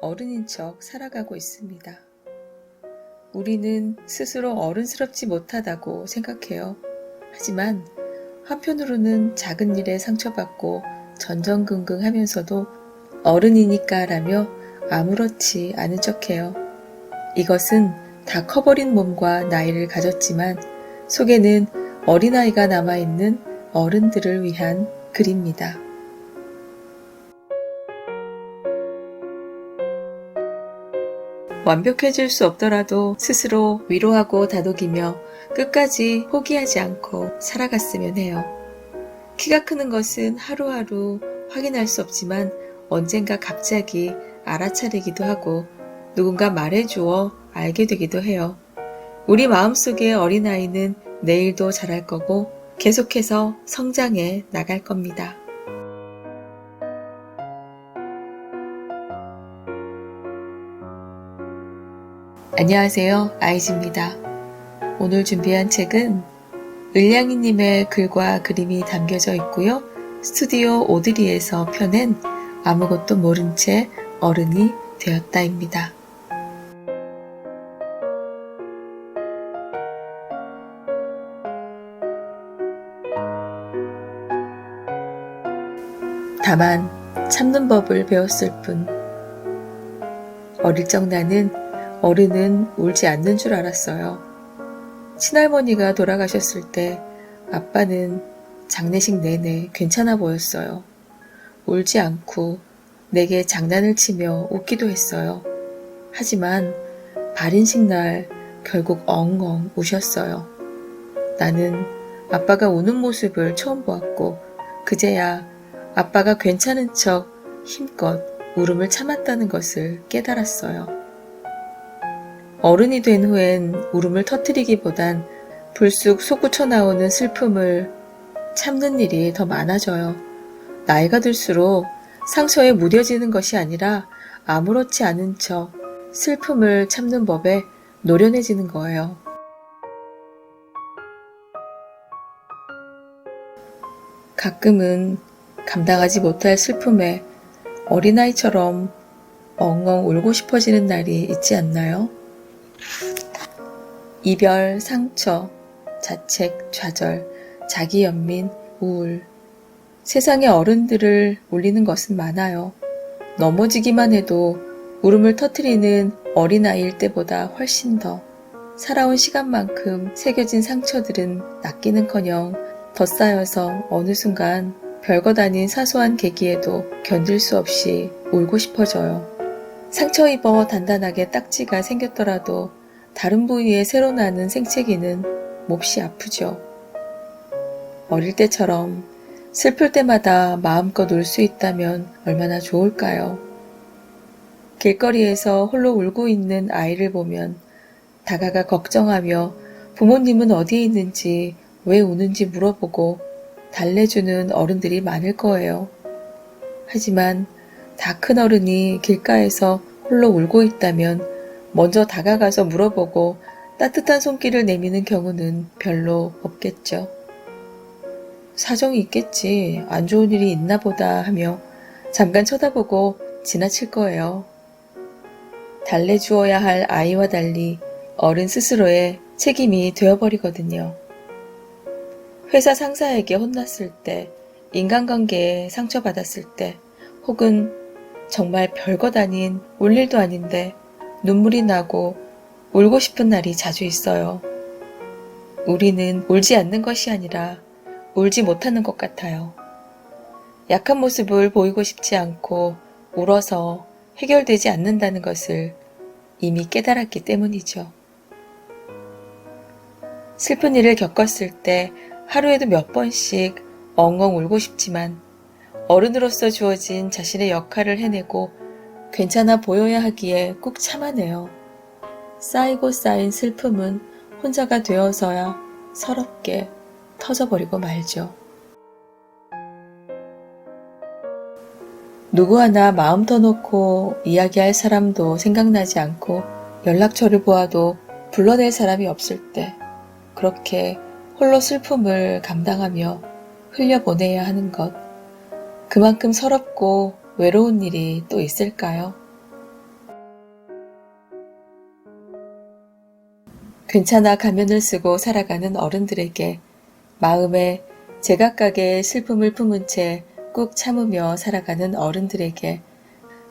어른인 척 살아가고 있습니다. 우리는 스스로 어른스럽지 못하다고 생각해요. 하지만 한편으로는 작은 일에 상처받고 전전긍긍 하면서도 어른이니까 라며 아무렇지 않은 척해요. 이것은 다 커버린 몸과 나이를 가졌지만 속에는 어린아이가 남아있는 어른들을 위한 글입니다. 완벽해질 수 없더라도 스스로 위로하고 다독이며 끝까지 포기하지 않고 살아갔으면 해요. 키가 크는 것은 하루하루 확인할 수 없지만 언젠가 갑자기 알아차리기도 하고 누군가 말해주어 알게 되기도 해요. 우리 마음속의 어린아이는 내일도 자랄 거고 계속해서 성장해 나갈 겁니다. 안녕하세요. 아이즈입니다. 오늘 준비한 책은 을량이님의 글과 그림이 담겨져 있고요. 스튜디오 오드리에서 펴낸 아무것도 모른 채 어른이 되었다입니다. 다만 참는 법을 배웠을 뿐. 어릴 적 나는 어른은 울지 않는 줄 알았어요. 친할머니가 돌아가셨을 때 아빠는 장례식 내내 괜찮아 보였어요. 울지 않고 내게 장난을 치며 웃기도 했어요. 하지만 발인식 날 결국 엉엉 우셨어요. 나는 아빠가 우는 모습을 처음 보았고 그제야 아빠가 괜찮은 척 힘껏 울음을 참았다는 것을 깨달았어요. 어른이 된 후엔 울음을 터뜨리기보단 불쑥 솟구쳐 나오는 슬픔을 참는 일이 더 많아져요. 나이가 들수록 상처에 무뎌지는 것이 아니라 아무렇지 않은 척 슬픔을 참는 법에 노련해지는 거예요. 가끔은 감당하지 못할 슬픔에 어린아이처럼 엉엉 울고 싶어지는 날이 있지 않나요? 이별, 상처, 자책, 좌절, 자기 연민, 우울. 세상의 어른들을 울리는 것은 많아요. 넘어지기만 해도 울음을 터뜨리는 어린아이일 때보다 훨씬 더 살아온 시간만큼 새겨진 상처들은 낫기는커녕 더 쌓여서 어느 순간 별것 아닌 사소한 계기에도 견딜 수 없이 울고 싶어져요. 상처 입어 단단하게 딱지가 생겼더라도 다른 부위에 새로 나는 생채기는 몹시 아프죠. 어릴 때처럼 슬플 때마다 마음껏 울 수 있다면 얼마나 좋을까요? 길거리에서 홀로 울고 있는 아이를 보면 다가가 걱정하며 부모님은 어디에 있는지 왜 우는지 물어보고 달래주는 어른들이 많을 거예요. 하지만 다 큰 어른이 길가에서 홀로 울고 있다면 먼저 다가가서 물어보고 따뜻한 손길을 내미는 경우는 별로 없겠죠. 사정이 있겠지, 안 좋은 일이 있나 보다 하며 잠깐 쳐다보고 지나칠 거예요. 달래주어야 할 아이와 달리 어른 스스로의 책임이 되어버리거든요. 회사 상사에게 혼났을 때, 인간관계에 상처받았을 때, 혹은 정말 별것 아닌 울 일도 아닌데 눈물이 나고 울고 싶은 날이 자주 있어요. 우리는 울지 않는 것이 아니라 울지 못하는 것 같아요. 약한 모습을 보이고 싶지 않고 울어서 해결되지 않는다는 것을 이미 깨달았기 때문이죠. 슬픈 일을 겪었을 때 하루에도 몇 번씩 엉엉 울고 싶지만 어른으로서 주어진 자신의 역할을 해내고 괜찮아 보여야 하기에 꾹 참아내요. 쌓이고 쌓인 슬픔은 혼자가 되어서야 서럽게 터져버리고 말죠. 누구 하나 마음 터놓고 이야기할 사람도 생각나지 않고 연락처를 보아도 불러낼 사람이 없을 때 그렇게 홀로 슬픔을 감당하며 흘려보내야 하는 것, 그만큼 서럽고 외로운 일이 또 있을까요? 괜찮아 가면을 쓰고 살아가는 어른들에게, 마음에 제각각의 슬픔을 품은 채 꾹 참으며 살아가는 어른들에게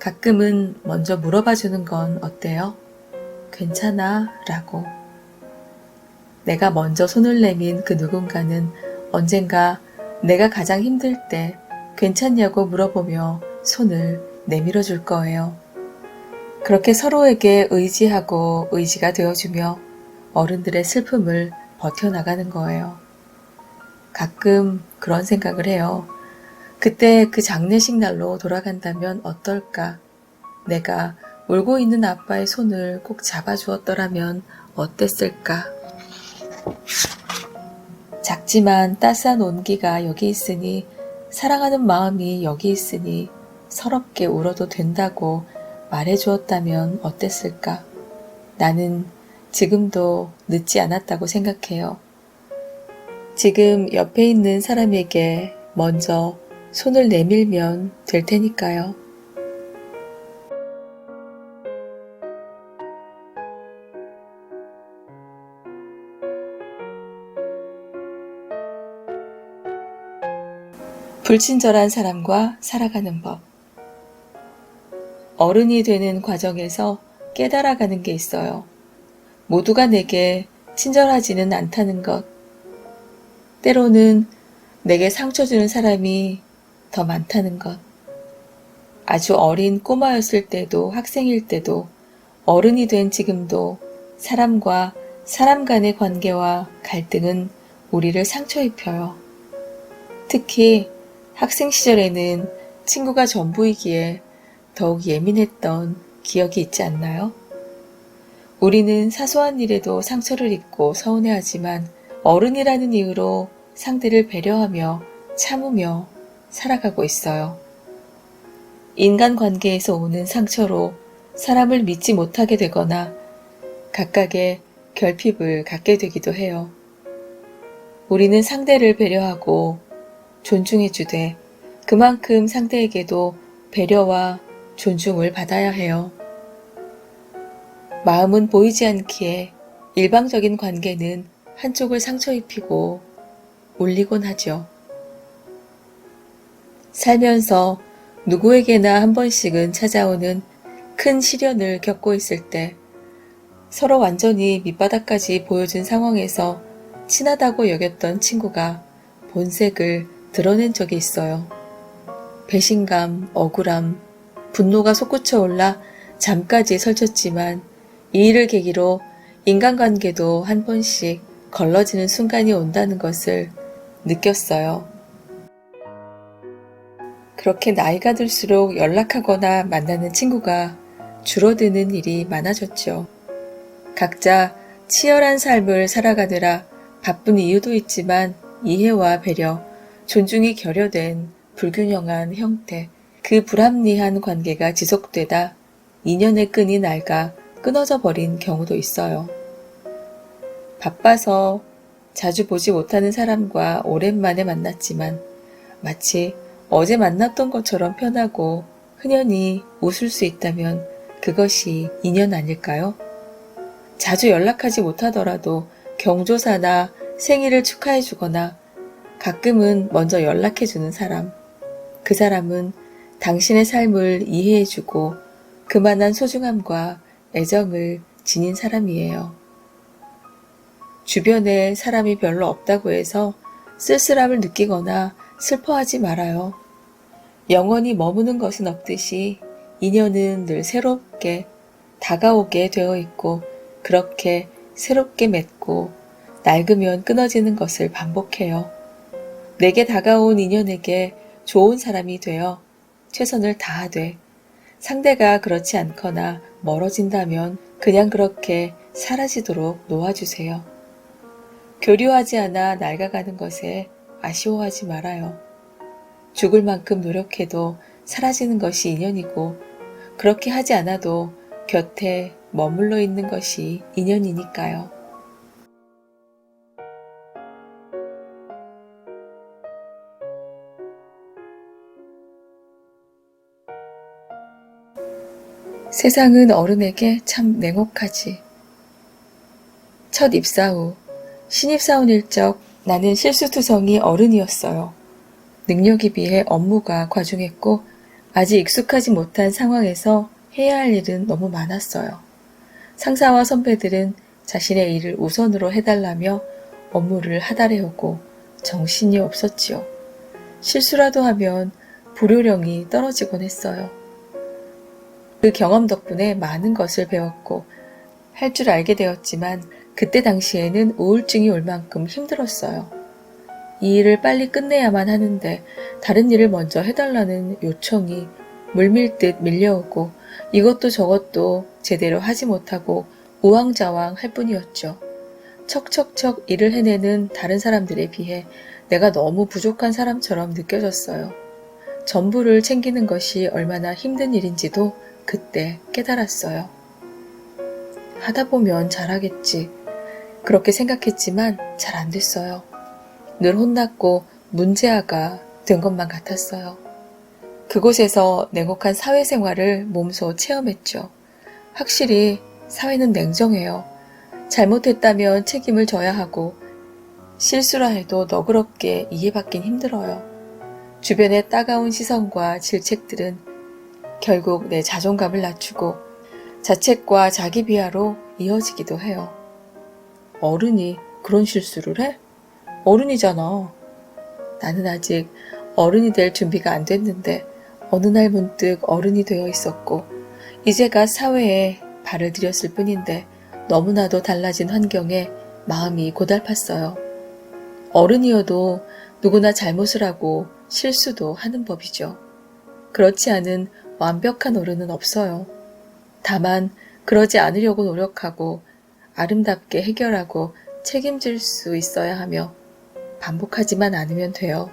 가끔은 먼저 물어봐 주는 건 어때요? 괜찮아? 라고. 내가 먼저 손을 내민 그 누군가는 언젠가 내가 가장 힘들 때 괜찮냐고 물어보며 손을 내밀어 줄 거예요. 그렇게 서로에게 의지하고 의지가 되어주며 어른들의 슬픔을 버텨나가는 거예요. 가끔 그런 생각을 해요. 그때 그 장례식 날로 돌아간다면 어떨까? 내가 울고 있는 아빠의 손을 꼭 잡아주었더라면 어땠을까? 작지만 따스한 온기가 여기 있으니, 사랑하는 마음이 여기 있으니 서럽게 울어도 된다고 말해주었다면 어땠을까? 나는 지금도 늦지 않았다고 생각해요. 지금 옆에 있는 사람에게 먼저 손을 내밀면 될 테니까요. 불친절한 사람과 살아가는 법. 어른이 되는 과정에서 깨달아가는 게 있어요. 모두가 내게 친절하지는 않다는 것. 때로는 내게 상처 주는 사람이 더 많다는 것. 아주 어린 꼬마였을 때도, 학생일 때도, 어른이 된 지금도 사람과 사람 간의 관계와 갈등은 우리를 상처 입혀요. 특히 학생 시절에는 친구가 전부이기에 더욱 예민했던 기억이 있지 않나요? 우리는 사소한 일에도 상처를 입고 서운해하지만 어른이라는 이유로 상대를 배려하며 참으며 살아가고 있어요. 인간관계에서 오는 상처로 사람을 믿지 못하게 되거나 각각의 결핍을 갖게 되기도 해요. 우리는 상대를 배려하고 존중해주되 그만큼 상대에게도 배려와 존중을 받아야 해요. 마음은 보이지 않기에 일방적인 관계는 한쪽을 상처 입히고 울리곤 하죠. 살면서 누구에게나 한 번씩은 찾아오는 큰 시련을 겪고 있을 때 서로 완전히 밑바닥까지 보여준 상황에서 친하다고 여겼던 친구가 본색을 드러낸 적이 있어요. 배신감, 억울함, 분노가 솟구쳐 올라 잠까지 설쳤지만 이 일을 계기로 인간관계도 한 번씩 걸러지는 순간이 온다는 것을 느꼈어요. 그렇게 나이가 들수록 연락하거나 만나는 친구가 줄어드는 일이 많아졌죠. 각자 치열한 삶을 살아가느라 바쁜 이유도 있지만 이해와 배려, 존중이 결여된 불균형한 형태, 그 불합리한 관계가 지속되다 인연의 끈이 낡아 끊어져 버린 경우도 있어요. 바빠서 자주 보지 못하는 사람과 오랜만에 만났지만 마치 어제 만났던 것처럼 편하고 흔연히 웃을 수 있다면 그것이 인연 아닐까요? 자주 연락하지 못하더라도 경조사나 생일을 축하해주거나 가끔은 먼저 연락해주는 사람, 그 사람은 당신의 삶을 이해해주고 그만한 소중함과 애정을 지닌 사람이에요. 주변에 사람이 별로 없다고 해서 쓸쓸함을 느끼거나 슬퍼하지 말아요. 영원히 머무는 것은 없듯이 인연은 늘 새롭게 다가오게 되어 있고 그렇게 새롭게 맺고 낡으면 끊어지는 것을 반복해요. 내게 다가온 인연에게 좋은 사람이 되어 최선을 다하되 상대가 그렇지 않거나 멀어진다면 그냥 그렇게 사라지도록 놓아주세요. 교류하지 않아 낡아가는 것에 아쉬워하지 말아요. 죽을 만큼 노력해도 사라지는 것이 인연이고 그렇게 하지 않아도 곁에 머물러 있는 것이 인연이니까요. 세상은 어른에게 참 냉혹하지. 첫 입사 후 신입사원 일적 나는 실수투성이 어른이었어요. 능력에 비해 업무가 과중했고 아직 익숙하지 못한 상황에서 해야 할 일은 너무 많았어요. 상사와 선배들은 자신의 일을 우선으로 해달라며 업무를 하달해오고 정신이 없었지요. 실수라도 하면 불효령이 떨어지곤 했어요. 그 경험 덕분에 많은 것을 배웠고 할 줄 알게 되었지만 그때 당시에는 우울증이 올 만큼 힘들었어요. 이 일을 빨리 끝내야만 하는데 다른 일을 먼저 해달라는 요청이 물밀듯 밀려오고 이것도 저것도 제대로 하지 못하고 우왕좌왕 할 뿐이었죠. 척척척 일을 해내는 다른 사람들에 비해 내가 너무 부족한 사람처럼 느껴졌어요. 전부를 챙기는 것이 얼마나 힘든 일인지도 그때 깨달았어요. 하다 보면 잘하겠지. 그렇게 생각했지만 잘 안 됐어요. 늘 혼났고 문제아가 된 것만 같았어요. 그곳에서 냉혹한 사회생활을 몸소 체험했죠. 확실히 사회는 냉정해요. 잘못했다면 책임을 져야 하고 실수라 해도 너그럽게 이해받긴 힘들어요. 주변의 따가운 시선과 질책들은 결국 내 자존감을 낮추고 자책과 자기 비하로 이어지기도 해요. 어른이 그런 실수를 해? 어른이잖아. 나는 아직 어른이 될 준비가 안 됐는데 어느 날 문득 어른이 되어 있었고 이제가 사회에 발을 들였을 뿐인데 너무나도 달라진 환경에 마음이 고달팠어요. 어른이어도 누구나 잘못을 하고 실수도 하는 법이죠. 그렇지 않은 완벽한 어른은 없어요. 다만 그러지 않으려고 노력하고 아름답게 해결하고 책임질 수 있어야 하며 반복하지만 않으면 돼요.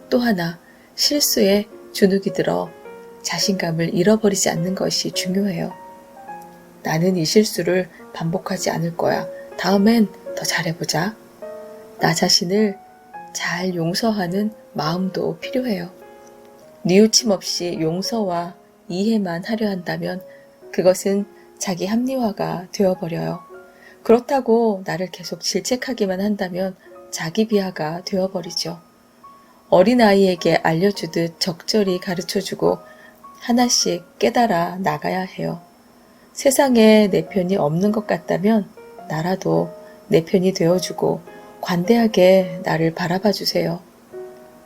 또 하나 실수에 주눅이 들어 자신감을 잃어버리지 않는 것이 중요해요. 나는 이 실수를 반복하지 않을 거야. 다음엔 더 잘해보자. 나 자신을 잘 용서하는 마음도 필요해요. 뉘우침 없이 용서와 이해만 하려 한다면 그것은 자기 합리화가 되어버려요. 그렇다고 나를 계속 질책하기만 한다면 자기 비하가 되어버리죠. 어린아이에게 알려주듯 적절히 가르쳐주고 하나씩 깨달아 나가야 해요. 세상에 내 편이 없는 것 같다면 나라도 내 편이 되어주고 관대하게 나를 바라봐 주세요.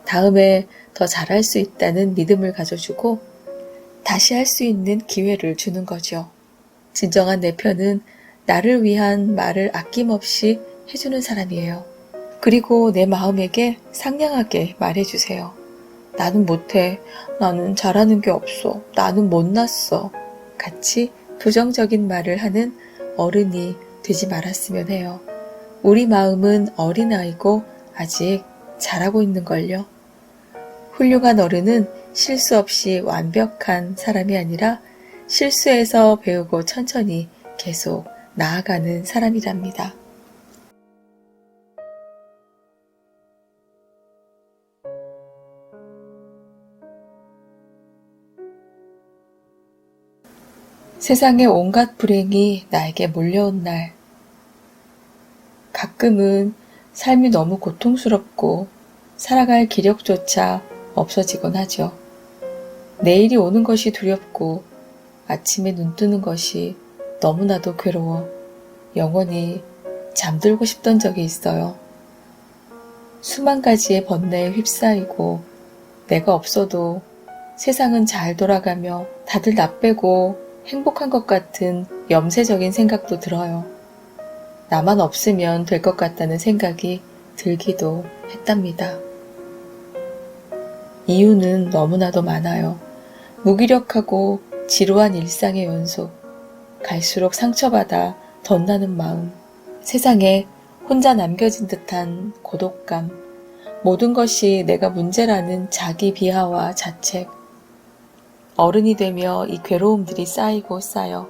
다음에 더 잘할 수 있다는 믿음을 가져주고 다시 할 수 있는 기회를 주는 거죠. 진정한 내 편은 나를 위한 말을 아낌없이 해주는 사람이에요. 그리고 내 마음에게 상냥하게 말해주세요. 나는 못해. 나는 잘하는 게 없어. 나는 못났어. 같이 부정적인 말을 하는 어른이 되지 말았으면 해요. 우리 마음은 어린아이고 아직 자라고 있는걸요. 훌륭한 어른은 실수 없이 완벽한 사람이 아니라 실수에서 배우고 천천히 계속 나아가는 사람이랍니다. 세상의 온갖 불행이 나에게 몰려온 날. 가끔은 삶이 너무 고통스럽고 살아갈 기력조차 없어지곤 하죠. 내일이 오는 것이 두렵고 아침에 눈 뜨는 것이 너무나도 괴로워 영원히 잠들고 싶던 적이 있어요. 수만 가지의 번뇌에 휩싸이고 내가 없어도 세상은 잘 돌아가며 다들 나 빼고 행복한 것 같은 염세적인 생각도 들어요. 나만 없으면 될 것 같다는 생각이 들기도 했답니다. 이유는 너무나도 많아요. 무기력하고 지루한 일상의 연속, 갈수록 상처받아 덧나는 마음, 세상에 혼자 남겨진 듯한 고독감, 모든 것이 내가 문제라는 자기 비하와 자책. 어른이 되며 이 괴로움들이 쌓이고 쌓여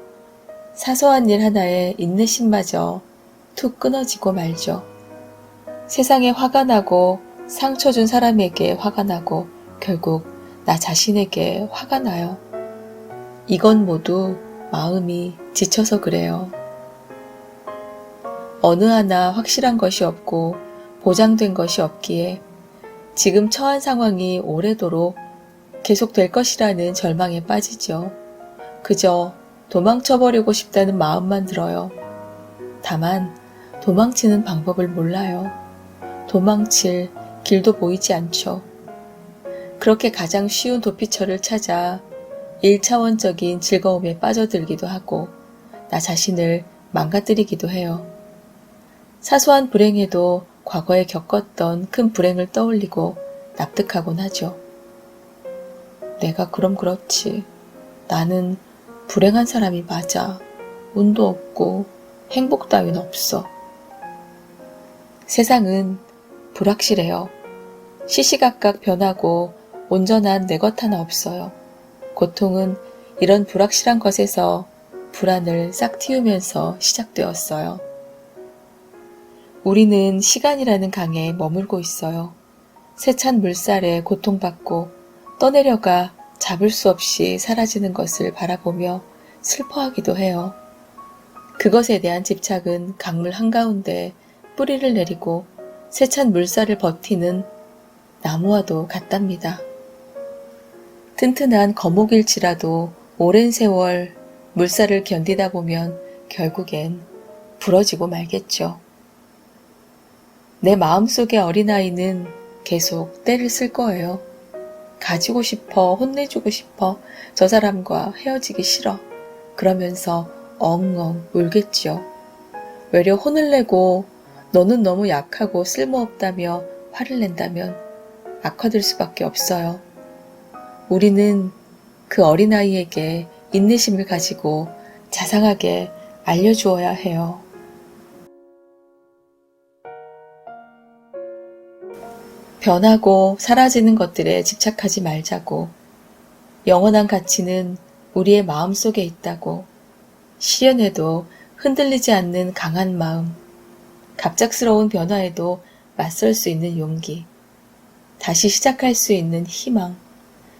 사소한 일 하나에 인내심마저 툭 끊어지고 말죠. 세상에 화가 나고 상처 준 사람에게 화가 나고 결국 나 자신에게 화가 나요. 이건 모두 마음이 지쳐서 그래요. 어느 하나 확실한 것이 없고 보장된 것이 없기에 지금 처한 상황이 오래도록 계속될 것이라는 절망에 빠지죠. 그저 도망쳐버리고 싶다는 마음만 들어요. 다만 도망치는 방법을 몰라요. 도망칠 길도 보이지 않죠. 그렇게 가장 쉬운 도피처를 찾아 1차원적인 즐거움에 빠져들기도 하고 나 자신을 망가뜨리기도 해요. 사소한 불행에도 과거에 겪었던 큰 불행을 떠올리고 납득하곤 하죠. 내가 그럼 그렇지. 나는 불행한 사람이 맞아. 운도 없고 행복 따윈 없어. 세상은 불확실해요. 시시각각 변하고 온전한 내 것 하나 없어요. 고통은 이런 불확실한 것에서 불안을 싹 틔우면서 시작되었어요. 우리는 시간이라는 강에 머물고 있어요. 세찬 물살에 고통받고 떠내려가 잡을 수 없이 사라지는 것을 바라보며 슬퍼하기도 해요. 그것에 대한 집착은 강물 한가운데 뿌리를 내리고 세찬 물살을 버티는 나무와도 같답니다. 튼튼한 거목일지라도 오랜 세월 물살을 견디다 보면 결국엔 부러지고 말겠죠. 내 마음속의 어린아이는 계속 떼를 쓸 거예요. 가지고 싶어, 혼내주고 싶어, 저 사람과 헤어지기 싫어. 그러면서 엉엉 울겠지요. 외려 혼을 내고 너는 너무 약하고 쓸모없다며 화를 낸다면 악화될 수밖에 없어요. 우리는 그 어린아이에게 인내심을 가지고 자상하게 알려주어야 해요. 변하고 사라지는 것들에 집착하지 말자고. 영원한 가치는 우리의 마음속에 있다고. 시련에도 흔들리지 않는 강한 마음, 갑작스러운 변화에도 맞설 수 있는 용기, 다시 시작할 수 있는 희망,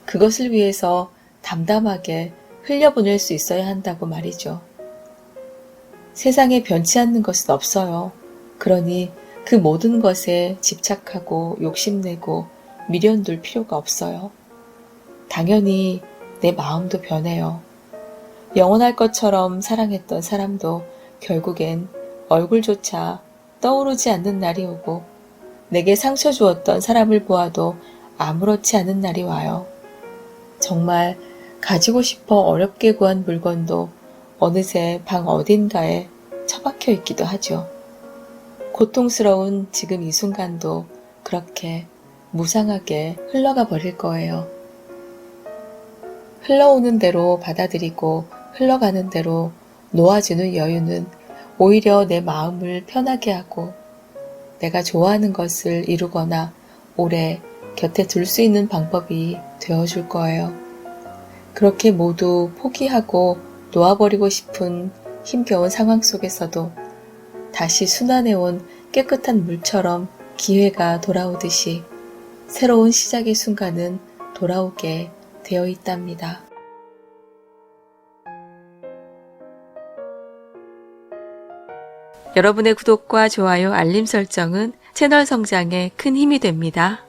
그것을 위해서 담담하게 흘려보낼 수 있어야 한다고 말이죠. 세상에 변치 않는 것은 없어요. 그러니 그 모든 것에 집착하고 욕심내고 미련둘 필요가 없어요. 당연히 내 마음도 변해요. 영원할 것처럼 사랑했던 사람도 결국엔 얼굴조차 떠오르지 않는 날이 오고 내게 상처 주었던 사람을 보아도 아무렇지 않은 날이 와요. 정말 가지고 싶어 어렵게 구한 물건도 어느새 방 어딘가에 처박혀 있기도 하죠. 고통스러운 지금 이 순간도 그렇게 무상하게 흘러가 버릴 거예요. 흘러오는 대로 받아들이고 흘러가는 대로 놓아주는 여유는 오히려 내 마음을 편하게 하고 내가 좋아하는 것을 이루거나 오래 곁에 둘 수 있는 방법이 되어줄 거예요. 그렇게 모두 포기하고 놓아버리고 싶은 힘겨운 상황 속에서도 다시 순환해온 깨끗한 물처럼 기회가 돌아오듯이 새로운 시작의 순간은 돌아오게 되어 있답니다. 여러분의 구독과 좋아요, 알림 설정은 채널 성장에 큰 힘이 됩니다.